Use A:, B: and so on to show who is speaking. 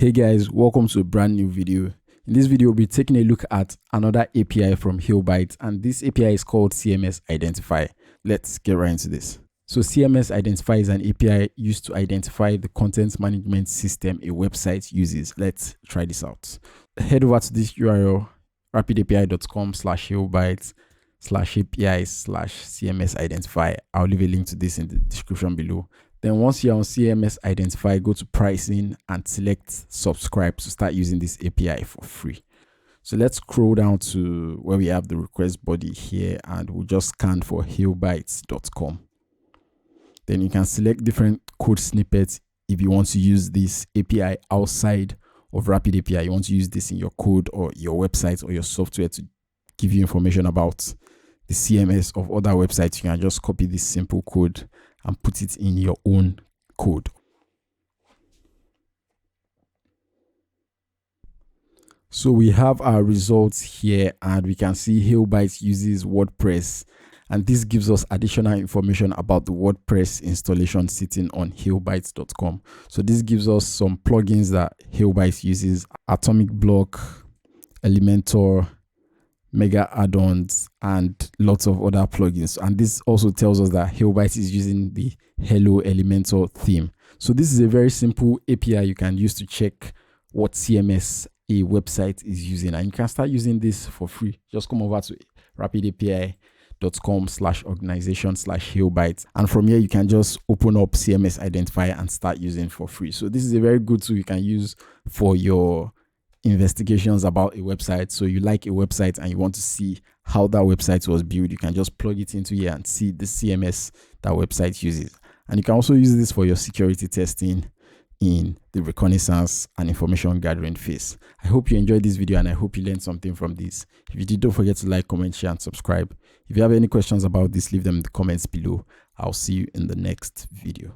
A: Hey guys, welcome to a brand new video. In this video, we'll be taking a look at another API from HailBytes, and this API is called CMS Identify. Let's get right into this. So CMS Identify is an API used to identify the content management system a website uses. Let's try this out. Head over to this URL, rapidapi.com/HailBytes/API/CMS Identify. I'll leave a link to this in the description below. Then once you're on CMS Identify, go to pricing and select subscribe to start using this API for free. So let's scroll down to where we have the request body here, and we'll just scan for HailBytes.com. Then you can select different code snippets if you want to use this API outside of Rapid API. You want to use this in your code or your website or your software to give you information about the CMS of other websites. You can just copy this simple code and put it in your own code. So we have our results here, and we can see HailBytes uses WordPress, and this gives us additional information about the WordPress installation sitting on HailBytes.com. So this gives us some plugins that HailBytes uses: Atomic Block, Elementor, Mega add-ons, and lots of other plugins. And this also tells us that HailBytes is using the Hello Elementor theme. So this is a very simple API you can use to check what CMS a website is using, and you can start using this for free. Just come over to rapidapi.com/organization/HailBytes, and from here you can just open up CMS Identify and start using for free. So this is a very good tool you can use for your investigations about a website. So you like a website and you want to see how that website was built, you can just plug it into here and see the CMS that website uses. And you can also use this for your security testing in the reconnaissance and information gathering phase. I hope you enjoyed this video and I hope you learned something from this. If you did, don't forget to like, comment, share, and subscribe. If you have any questions about this, leave them in the comments below. I'll see you in the next video.